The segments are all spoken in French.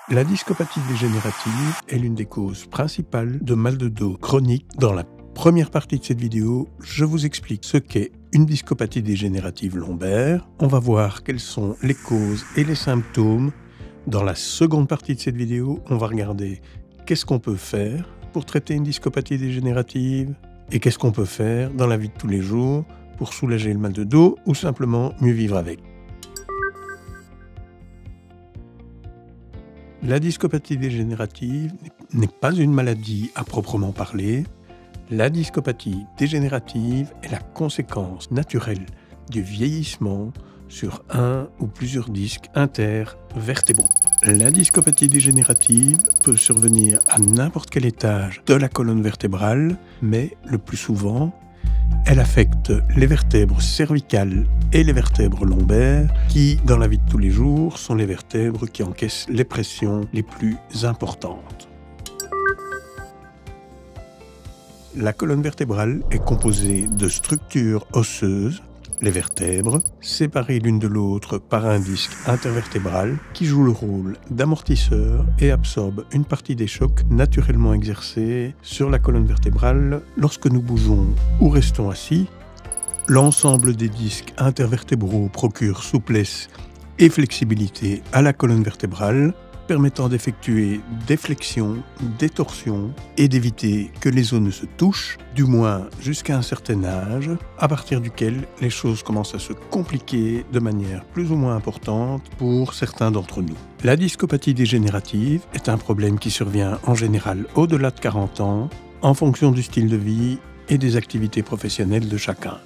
La discopathie dégénérative est l'une des causes principales de mal de dos chronique. Dans la première partie de cette vidéo, je vous explique ce qu'est une discopathie dégénérative lombaire. On va voir quelles sont les causes et les symptômes. Dans la seconde partie de cette vidéo, on va regarder qu'est-ce qu'on peut faire pour traiter une discopathie dégénérative et qu'est-ce qu'on peut faire dans la vie de tous les jours pour soulager le mal de dos ou simplement mieux vivre avec. La discopathie dégénérative n'est pas une maladie à proprement parler. La discopathie dégénérative est la conséquence naturelle du vieillissement sur un ou plusieurs disques intervertébraux. La discopathie dégénérative peut survenir à n'importe quel étage de la colonne vertébrale, mais le plus souvent, elle affecte les vertèbres cervicales et les vertèbres lombaires qui, dans la vie de tous les jours, sont les vertèbres qui encaissent les pressions les plus importantes. La colonne vertébrale est composée de structures osseuses, les vertèbres, séparées l'une de l'autre par un disque intervertébral qui joue le rôle d'amortisseur et absorbe une partie des chocs naturellement exercés sur la colonne vertébrale lorsque nous bougeons ou restons assis. L'ensemble des disques intervertébraux procure souplesse et flexibilité à la colonne vertébrale, permettant d'effectuer des flexions, des torsions et d'éviter que les os ne se touchent, du moins jusqu'à un certain âge, à partir duquel les choses commencent à se compliquer de manière plus ou moins importante pour certains d'entre nous. La discopathie dégénérative est un problème qui survient en général au-delà de 40 ans, en fonction du style de vie et des activités professionnelles de chacun.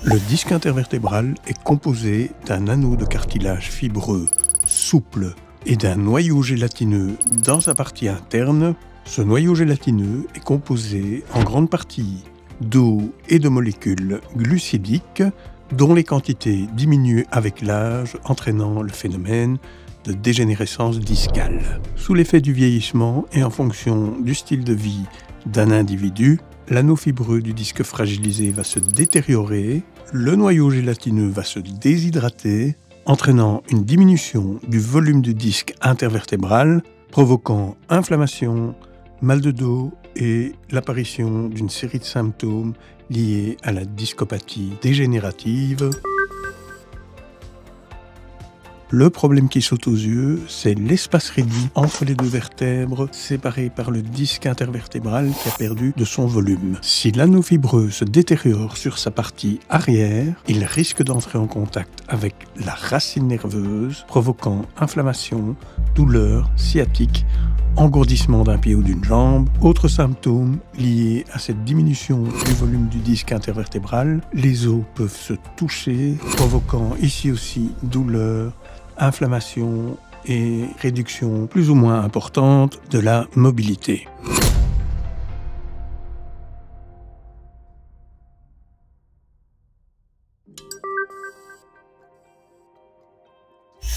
Le disque intervertébral est composé d'un anneau de cartilage fibreux, souple et d'un noyau gélatineux dans sa partie interne. Ce noyau gélatineux est composé en grande partie d'eau et de molécules glucidiques dont les quantités diminuent avec l'âge, entraînant le phénomène de dégénérescence discale. Sous l'effet du vieillissement et en fonction du style de vie d'un individu, l'anneau fibreux du disque fragilisé va se détériorer, le noyau gélatineux va se déshydrater, entraînant une diminution du volume du disque intervertébral, provoquant inflammation, mal de dos et l'apparition d'une série de symptômes liés à la discopathie dégénérative. Le problème qui saute aux yeux, c'est l'espace réduit entre les deux vertèbres, séparé par le disque intervertébral qui a perdu de son volume. Si l'anneau fibreux se détériore sur sa partie arrière, il risque d'entrer en contact avec la racine nerveuse, provoquant inflammation, douleur, sciatique, engourdissement d'un pied ou d'une jambe. Autres symptômes liés à cette diminution du volume du disque intervertébral, les os peuvent se toucher, provoquant ici aussi douleur, inflammation et réduction plus ou moins importante de la mobilité.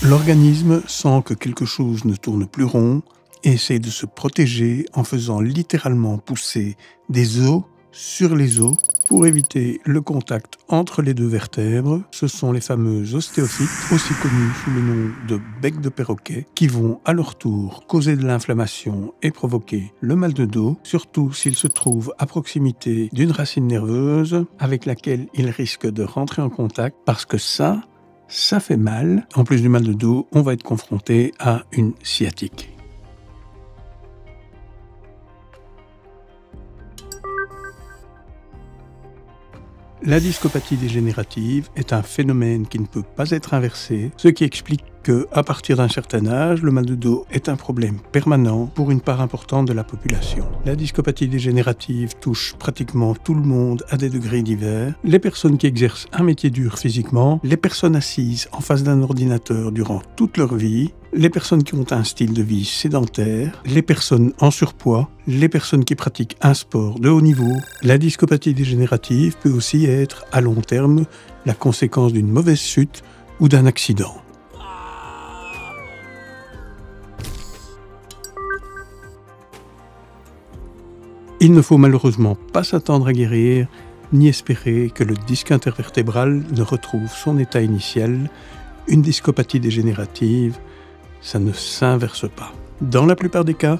L'organisme sent que quelque chose ne tourne plus rond et essaie de se protéger en faisant littéralement pousser des os sur les os pour éviter le contact entre les deux vertèbres. Ce sont les fameux ostéophytes, aussi connus sous le nom de bec de perroquet, qui vont à leur tour causer de l'inflammation et provoquer le mal de dos, surtout s'ils se trouvent à proximité d'une racine nerveuse avec laquelle ils risquent de rentrer en contact parce que ça fait mal. En plus du mal de dos, on va être confronté à une sciatique. La discopathie dégénérative est un phénomène qui ne peut pas être inversé, ce qui explique qu'à partir d'un certain âge, le mal de dos est un problème permanent pour une part importante de la population. La discopathie dégénérative touche pratiquement tout le monde à des degrés divers. Les personnes qui exercent un métier dur physiquement, les personnes assises en face d'un ordinateur durant toute leur vie, les personnes qui ont un style de vie sédentaire, les personnes en surpoids, les personnes qui pratiquent un sport de haut niveau. La discopathie dégénérative peut aussi être, à long terme, la conséquence d'une mauvaise chute ou d'un accident. Il ne faut malheureusement pas s'attendre à guérir, ni espérer que le disque intervertébral ne retrouve son état initial une discopathie dégénérative, ça ne s'inverse pas. Dans la plupart des cas,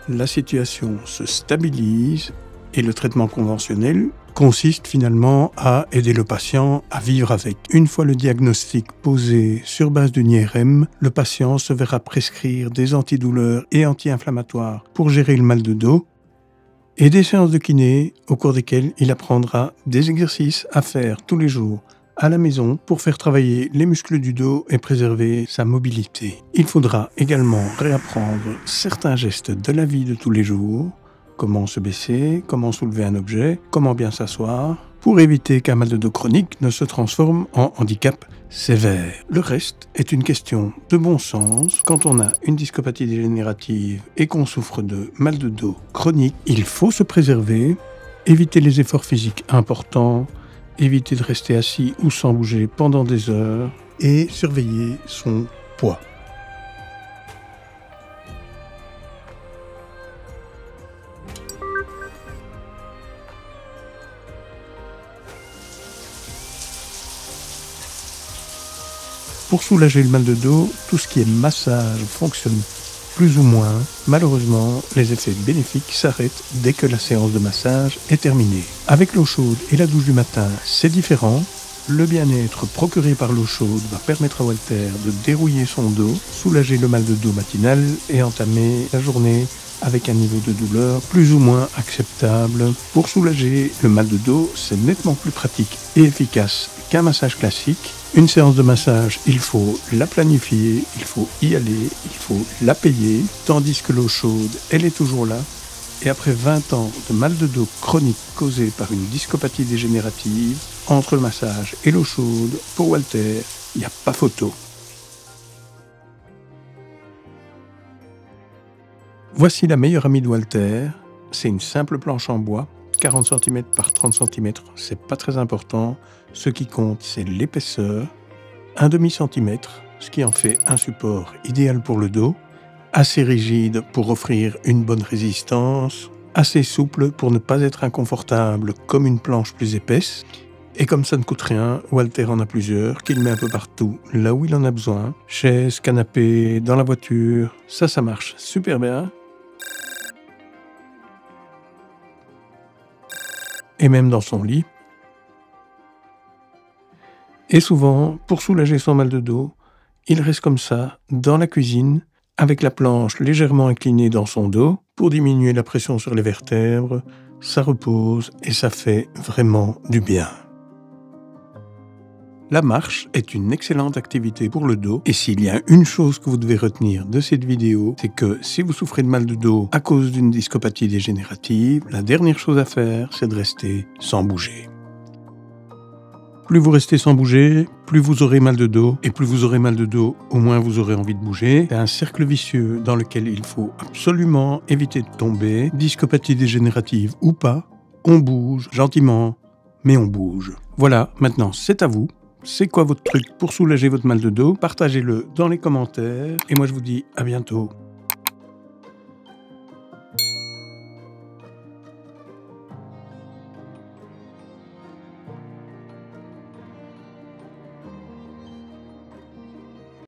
la situation se stabilise et le traitement conventionnel consiste finalement à aider le patient à vivre avec. Une fois le diagnostic posé sur base d'une IRM, le patient se verra prescrire des antidouleurs et anti-inflammatoires pour gérer le mal de dos et des séances de kiné au cours desquelles il apprendra des exercices à faire tous les jours à la maison pour faire travailler les muscles du dos et préserver sa mobilité. Il faudra également réapprendre certains gestes de la vie de tous les jours, comment se baisser, comment soulever un objet, comment bien s'asseoir, pour éviter qu'un mal de dos chronique ne se transforme en handicap sévère. Le reste est une question de bon sens. Quand on a une discopathie dégénérative et qu'on souffre de mal de dos chronique, il faut se préserver, éviter les efforts physiques importants, éviter de rester assis ou sans bouger pendant des heures et surveiller son poids. Pour soulager le mal de dos, tout ce qui est massage fonctionne plus ou moins. Malheureusement, les effets bénéfiques s'arrêtent dès que la séance de massage est terminée. Avec l'eau chaude et la douche du matin, c'est différent. Le bien-être procuré par l'eau chaude va permettre à Walter de dérouiller son dos, soulager le mal de dos matinal et entamer la journée avec un niveau de douleur plus ou moins acceptable. Pour soulager le mal de dos, c'est nettement plus pratique et efficace qu'un massage classique. Une séance de massage, il faut la planifier, il faut y aller, il faut la payer, tandis que l'eau chaude, elle est toujours là. Et après 20 ans de mal de dos chronique causé par une discopathie dégénérative, entre le massage et l'eau chaude, pour Walter, il n'y a pas photo. Voici la meilleure amie de Walter, c'est une simple planche en bois, 40 cm par 30 cm, c'est pas très important. Ce qui compte, c'est l'épaisseur, un demi-centimètre, ce qui en fait un support idéal pour le dos, assez rigide pour offrir une bonne résistance, assez souple pour ne pas être inconfortable comme une planche plus épaisse. Et comme ça ne coûte rien, Walter en a plusieurs, qu'il met un peu partout, là où il en a besoin. Chaise, canapé, dans la voiture, ça marche super bien. Et même dans son lit. Et souvent, pour soulager son mal de dos, il reste comme ça, dans la cuisine, avec la planche légèrement inclinée dans son dos, pour diminuer la pression sur les vertèbres. Ça repose et ça fait vraiment du bien. La marche est une excellente activité pour le dos, et s'il y a une chose que vous devez retenir de cette vidéo, c'est que si vous souffrez de mal de dos à cause d'une discopathie dégénérative, la dernière chose à faire, c'est de rester sans bouger. Plus vous restez sans bouger, plus vous aurez mal de dos, et plus vous aurez mal de dos, au moins vous aurez envie de bouger. C'est un cercle vicieux dans lequel il faut absolument éviter de tomber. Discopathie dégénérative ou pas, on bouge gentiment, mais on bouge. Voilà, maintenant c'est à vous. C'est quoi votre truc pour soulager votre mal de dos? Partagez-le dans les commentaires, et moi je vous dis à bientôt.